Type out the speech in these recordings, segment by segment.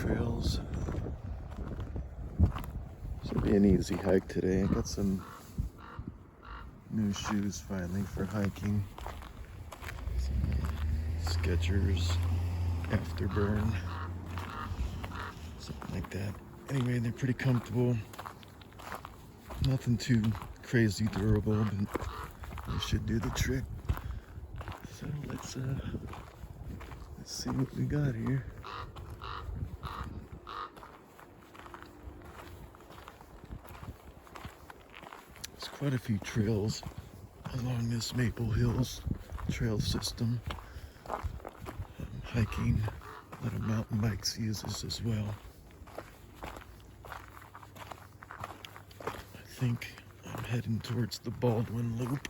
trails. Should be an easy hike today. I got some new shoes finally for hiking. Some Skechers Afterburn, something like that. Anyway, they're pretty comfortable. Nothing too crazy durable, but they should do the trick. So let's see what we got here. There's quite a few trails along this Maple Hills trail system. Hiking, a lot of mountain bikes use this as well. I think I'm heading towards the Baldwin Loop.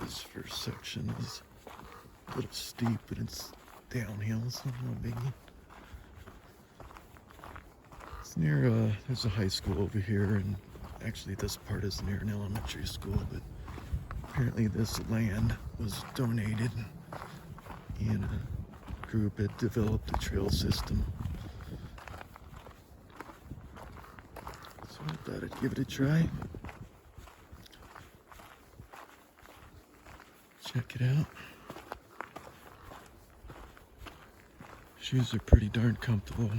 This first section is a little steep, but it's downhill, so no biggie. It's near, there's a high school over here, and actually this part is near an elementary school, but apparently this land was donated and a group had developed a trail system. So I thought I'd give it a try. Check it out. Shoes are pretty darn comfortable.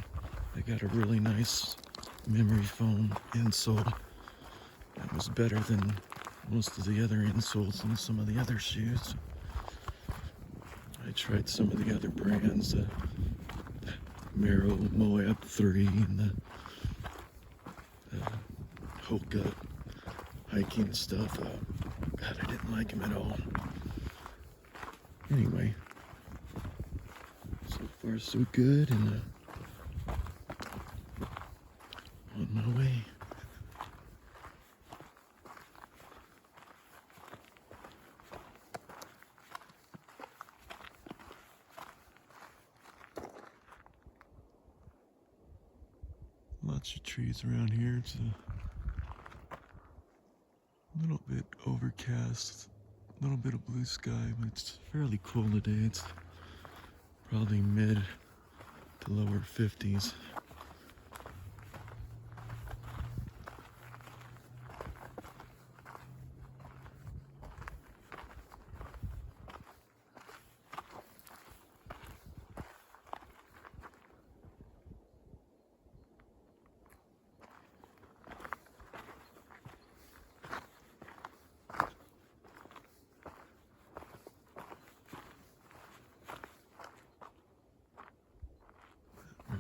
They got a really nice memory foam insole. That was better than most of the other insoles in some of the other shoes. I tried some of the other brands, Merrell Moab 3 and the Hoka hiking stuff. God, I didn't like them at all. Anyway, so far so good, and on my way. Lots of trees around here. It's a little bit overcast, a little bit of blue sky, but it's fairly cool today. It's probably mid to lower 50s.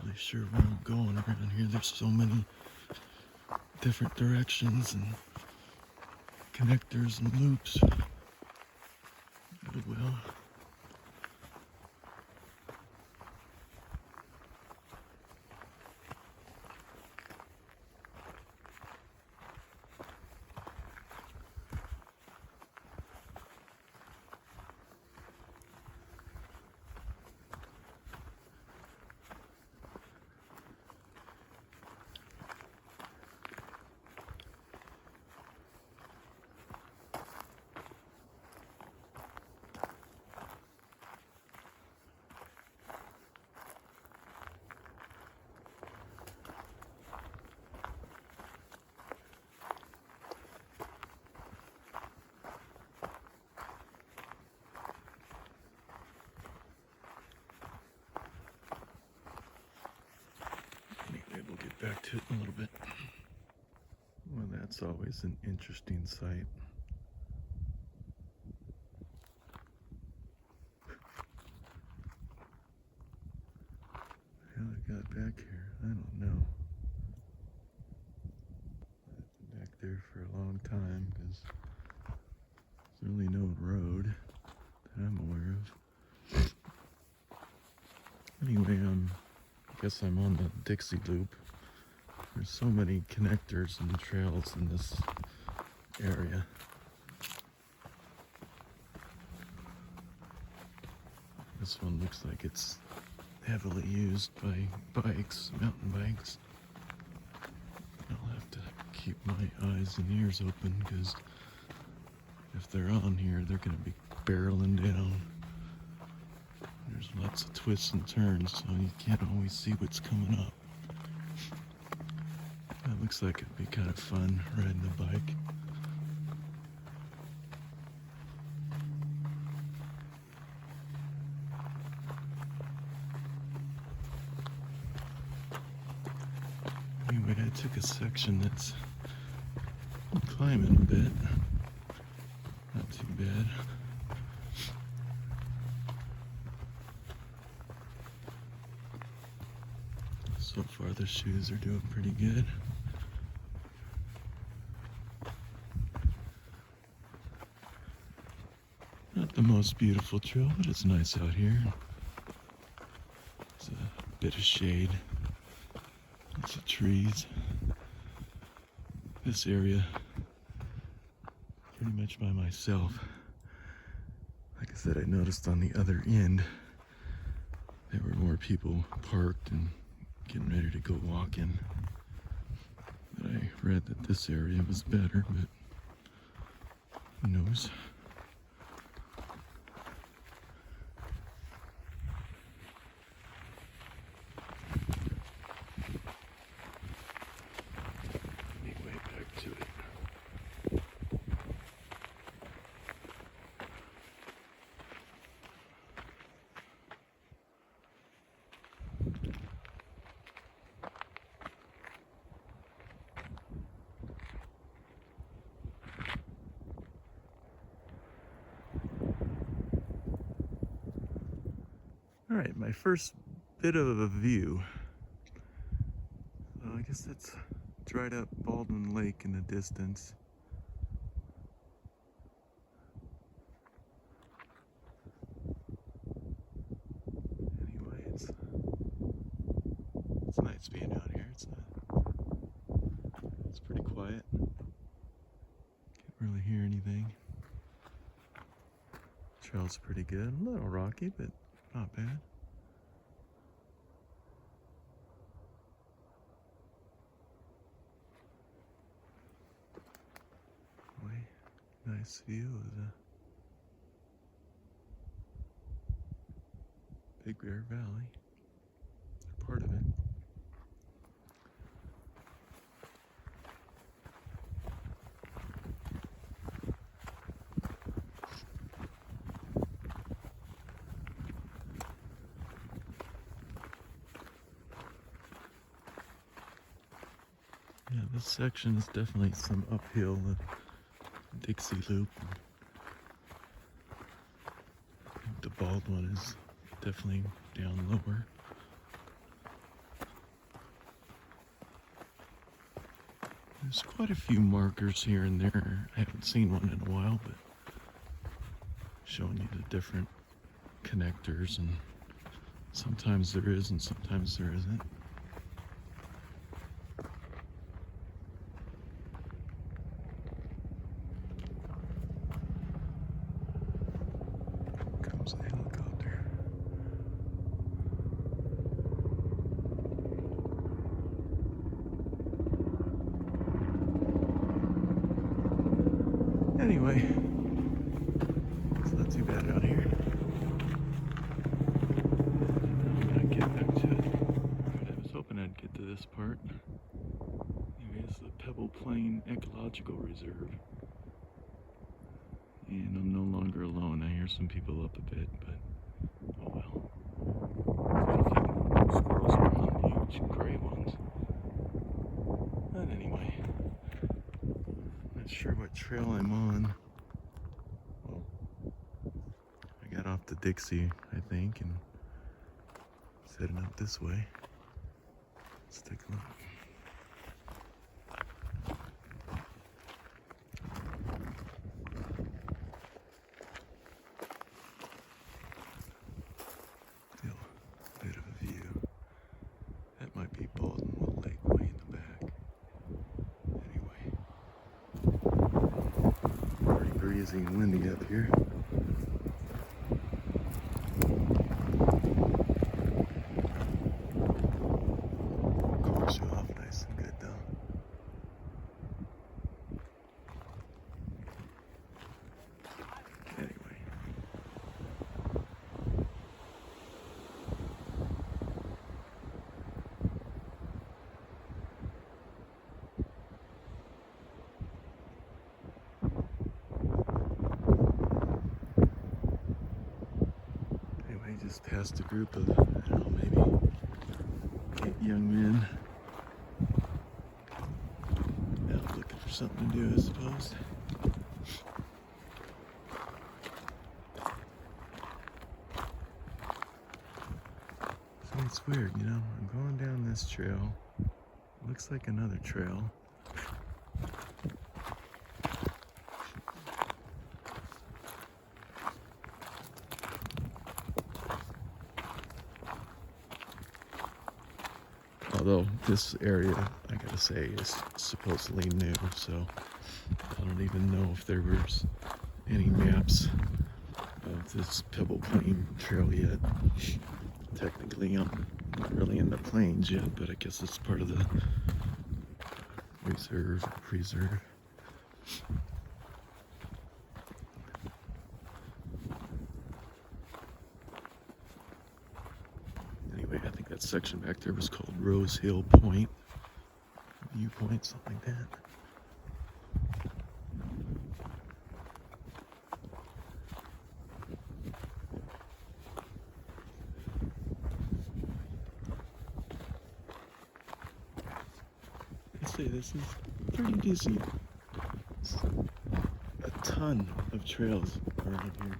Really sure where I'm going around here. There's so many different directions and connectors and loops. Oh well. Anyway, we'll get back to it in a little bit. Well, that's always an interesting sight. How I got back here, I don't know. I've been back there for a long time because there's really no road that I'm aware of. Anyway, I guess I'm on the Dixie Loop. There's so many connectors and trails in this area. This one looks like it's heavily used by bikes, mountain bikes. I'll have to keep my eyes and ears open because if they're on here, they're going to be barreling down. twists and turns, so you can't always see what's coming up. That looks like it'd be kind of fun riding a bike. Anyway, I took a section that's climbing a bit. Not too bad. So far the shoes are doing pretty good. Not the most beautiful trail, but it's nice out here. There's a bit of shade. Lots of trees. This area, pretty much by myself. Like I said, I noticed on the other end there were more people parked and getting ready to go walking. But I read that this area was better, but who knows? Anyway, back to it. All right, my first bit of a view. I guess that's dried up Baldwin Lake in the distance. Anyway, it's nice being out here. It's pretty quiet. Can't really hear anything. Trail's pretty good. A little rocky, but not bad. Nice view of the Big Bear Valley, or part of it. Yeah, this section is definitely some uphill. The Dixie Loop. The Baldwin is definitely down lower. There's quite a few markers here and there. I haven't seen one in a while, but showing you the different connectors, and sometimes there is and sometimes there isn't. Comes the helicopter. Anyway, it's not too bad out here. I'm gonna get back to it. I was hoping I'd get to this part. Anyway, it's the Pebble Plain Ecological Reserve. And I'm no longer alone. I hear some people up a bit, but oh well. Quite a few squirrels around, huge gray ones. But anyway, not sure what trail I'm on. Well, I got off the Dixie, I think, and it's heading up this way. Let's take a look. Still a bit of a view. That might be Baldwin Lake way in the back. Anyway, pretty breezy and windy up here. Course you off nice and good though. Anyway. Just past a group of, I don't know, maybe 8 young men. Out looking for something to do, I suppose. So it's weird, you know, I'm going down this trail. Looks like another trail. Although this area, I gotta say, is supposedly new, so I don't even know if there was any maps of this Pebble Plain trail yet. Technically, I'm not really in the plains yet, but I guess it's part of the preserve. Anyway, I think that section back there was called Rose Hill Point, Viewpoint, something like that. I'd say this is pretty decent. It's a ton of trails around here.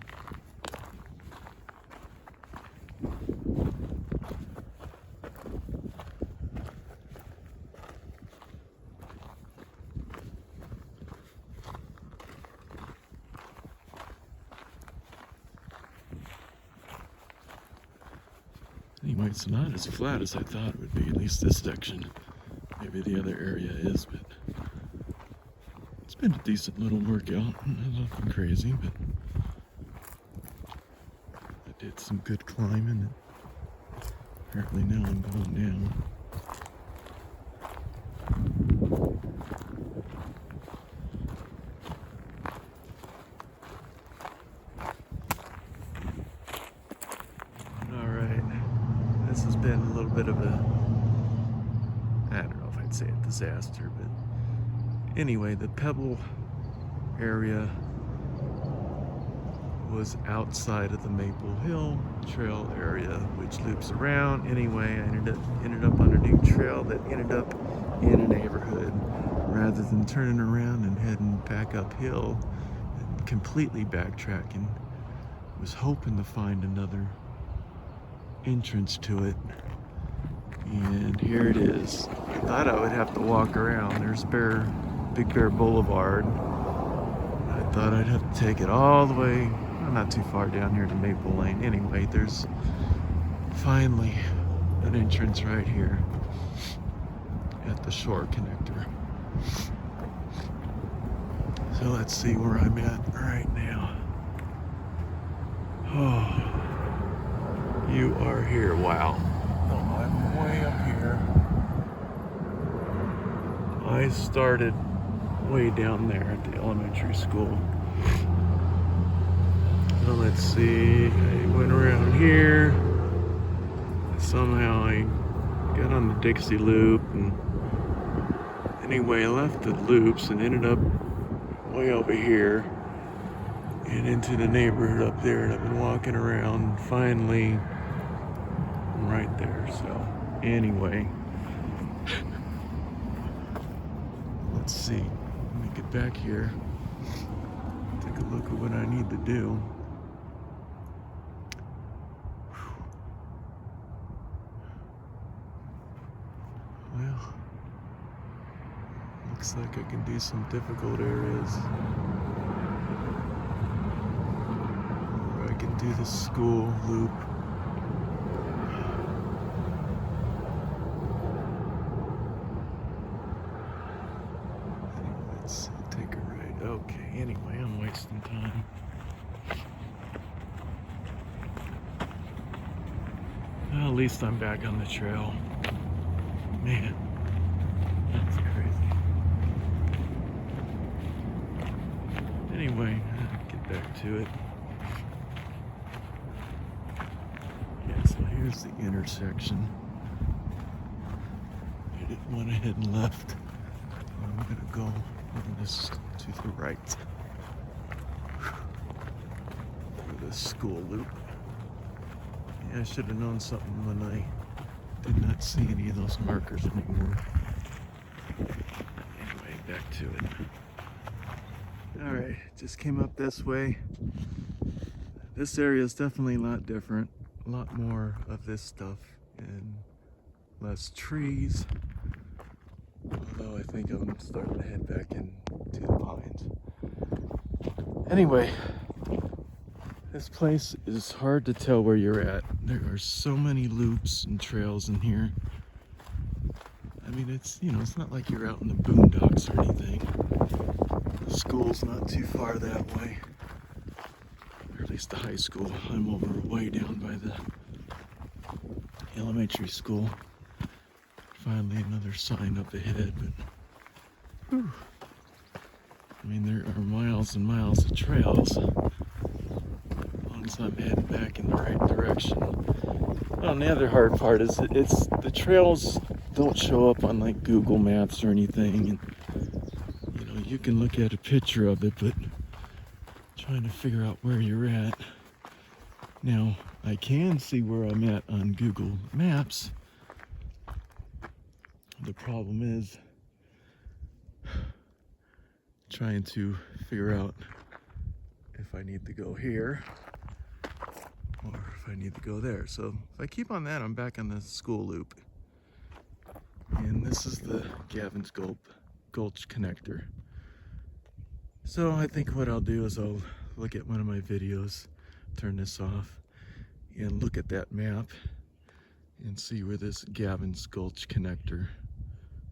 Anyway, it's not as flat as I thought it would be, at least this section. Maybe the other area is, but it's been a decent little workout. Nothing crazy, but I did some good climbing, and apparently now I'm going down. This has been a little bit of a, I don't know if I'd say a disaster, but anyway, the Pebble area was outside of the Maple Hill Trail area, which loops around. Anyway, I ended up on a new trail that ended up in a neighborhood. Rather than turning around and heading back uphill and completely backtracking, was hoping to find another entrance to it, and here it is. I thought I would have to walk around. There's Big Bear Boulevard. I thought I'd have to take it all the way, well, not too far down here to Maple Lane. Anyway, there's finally an entrance right here at the shore connector. So let's see where I'm at right now. Oh, you are here. Wow. No, I'm way up here. I started way down there at the elementary school. So let's see. I went around here. Somehow I got on the Dixie Loop, and anyway, I left the loops and ended up way over here and into the neighborhood up there, and I've been walking around. Finally, I'm right there. So anyway, let's see. Let me get back here, take a look at what I need to do. Well, looks like I can do some difficult areas. Or I can do the school loop. Let's take a right. Okay, anyway, I'm wasting time. Well, at least I'm back on the trail. Man, that's crazy. Anyway, get back to it. Yeah, so here's the intersection. I didn't want to head left. I'm gonna go on this to the right for the school loop. Yeah, I should have known something when I did not see any of those markers anymore. Anyway, back to it. Alright, just came up this way. This area is definitely a lot different. A lot more of this stuff and less trees. Although I think I'm starting to head back into the pines. Anyway, this place is hard to tell where you're at. There are so many loops and trails in here. I mean, it's, you know, it's not like you're out in the boondocks or anything. The school's not too far that way. Or at least the high school. I'm over way down by the elementary school. Finally another sign up ahead, but whew. I mean, there are miles and miles of trails. As long as I'm heading back in the right direction. Well, and the other hard part is it's the trails don't show up on like Google Maps or anything, and you know, you can look at a picture of it, but trying to figure out where you're at. Now, I can see where I'm at on Google Maps. The problem is trying to figure out if I need to go here or if I need to go there. So if I keep on that, I'm back on the school loop. And this is the Gavin's Gulch connector. So I think what I'll do is I'll look at one of my videos, turn this off, and look at that map and see where this Gavin's Gulch connector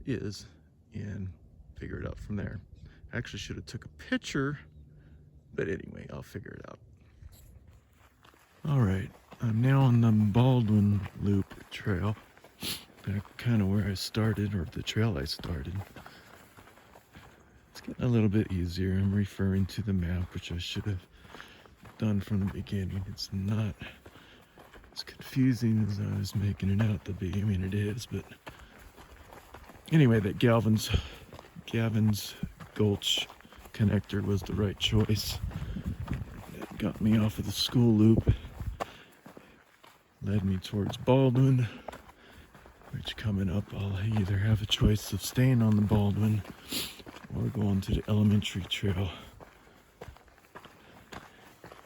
is and figure it out from there. Actually should have took a picture, but anyway, I'll figure it out. All right, I'm now on the Baldwin Loop trail, back kind of where I started, or the trail I started. It's getting a little bit easier. I'm referring to the map, which I should have done from the beginning. It's not as confusing as I was making it out to be. I mean, it is, but anyway, that Gavin's Gulch connector was the right choice. It got me off of the school loop, led me towards Baldwin, which coming up I'll either have a choice of staying on the Baldwin or going to the elementary trail.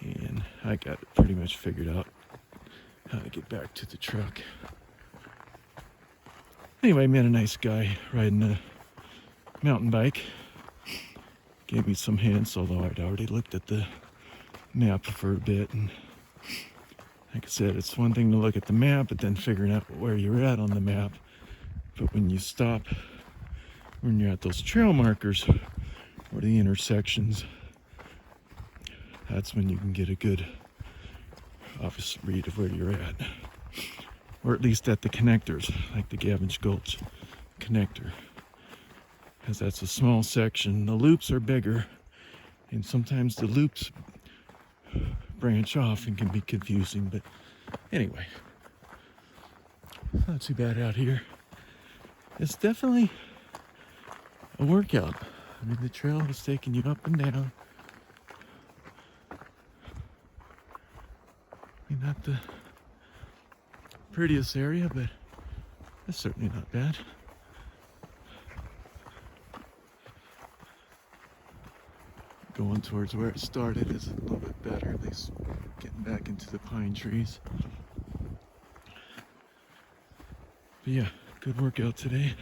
And I got it pretty much figured out how to get back to the truck. Anyway, met a nice guy riding a mountain bike. Gave me some hints, although I'd already looked at the map for a bit. And like I said, it's one thing to look at the map, but then figuring out where you're at on the map. But when you stop, when you're at those trail markers or the intersections, that's when you can get a good obvious read of where you're at. Or at least at the connectors, like the Gavin's Gulch connector. Because that's a small section. The loops are bigger, and sometimes the loops branch off and can be confusing, but anyway, not too bad out here. It's definitely a workout. I mean, the trail is taking you up and down. I mean, not the prettiest area, but it's certainly not bad. Going towards where it started is a little bit better, at least getting back into the pine trees. But yeah, good workout today.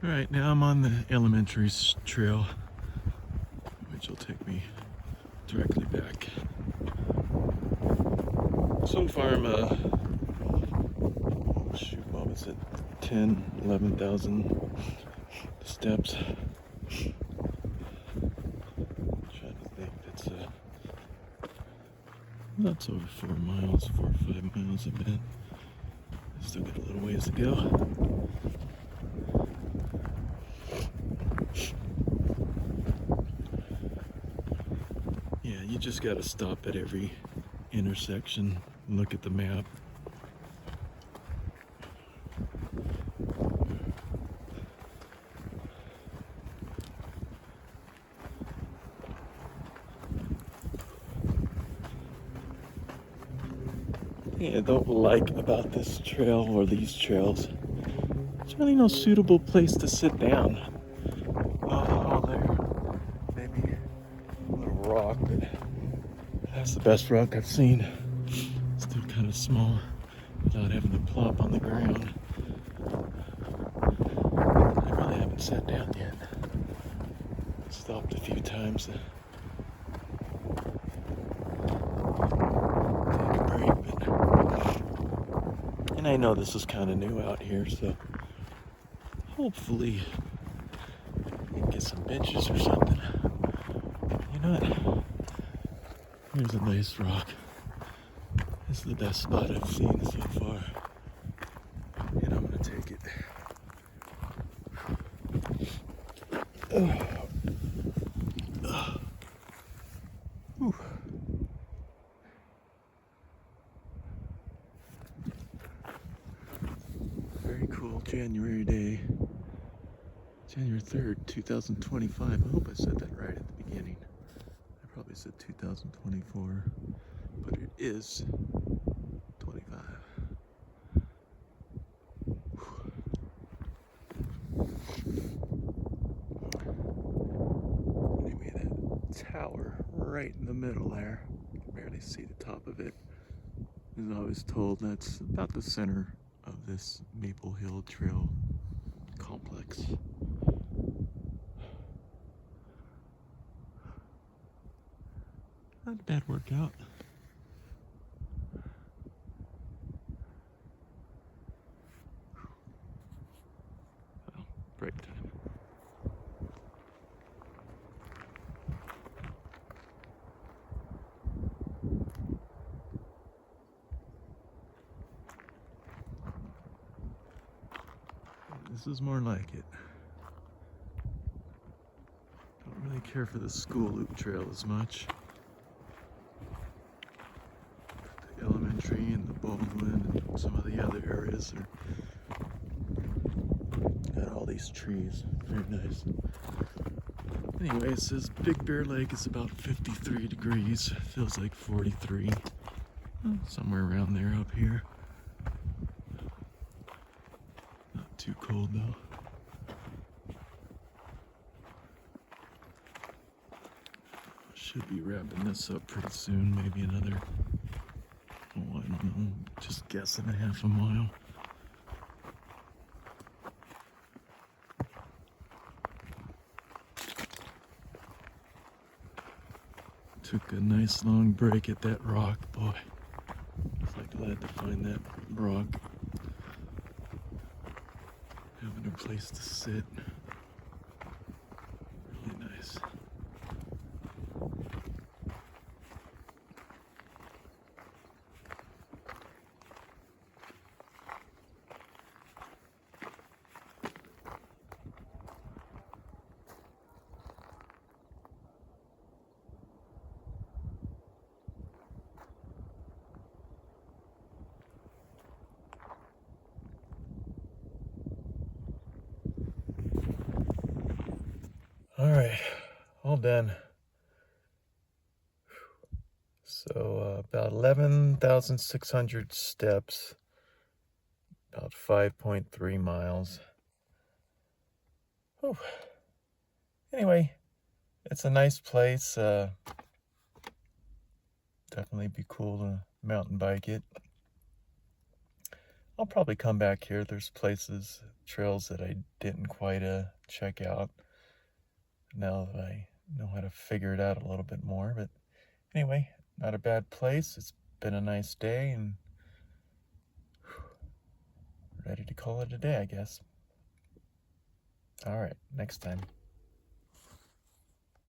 All right, now I'm on the elementary trail, which will take me directly back. So far I'm shoot, what was it, 10, 11,000 the steps. I'm trying to think. That's over 4 miles, 4 or 5 miles, I bet. Still got a little ways to go. Yeah, you just got to stop at every intersection, look at the map. Yeah, I don't like about this trail or these trails. There's really no suitable place to sit down. Oh, there. Maybe a little rock, but that's the best rock I've seen. Still kind of small without having to plop on the ground. I really haven't sat down yet. Stopped a few times to take a break, but and I know this is kind of new out here, so hopefully we can get some benches or something. You know what? Here's a nice rock. This is the best spot I've seen so far, and I'm gonna take it. Whew. Very cool January day. January 3rd, 2025. I hope I said that right at the beginning. I probably said 2024, but it is 25. Anyway, that tower right in the middle there, you can barely see the top of it, is always told that's about the center of this Maple Hill Trail complex. Not a bad workout. Well, break time. This is more like it. Don't really care for the school loop trail as much. The elementary and the Baldwin and some of the other areas are got all these trees. Very nice. Anyway, it says Big Bear Lake is about 53 degrees. Feels like 43. Somewhere around there up here. Not too cold though. Should be wrapping this up pretty soon. Maybe another, oh, I don't know, just guessing a half a mile. Took a nice long break at that rock, boy. Was like glad to find that rock. Having a place to sit. Really nice. All right, all done. So about 11,600 steps, about 5.3 miles. Whew. Anyway, it's a nice place. Definitely be cool to mountain bike it. I'll probably come back here. There's places, trails that I didn't quite check out now that I know how to figure it out a little bit more. But anyway, not a bad place. It's been a nice day and ready to call it a day, I guess. All right, next time.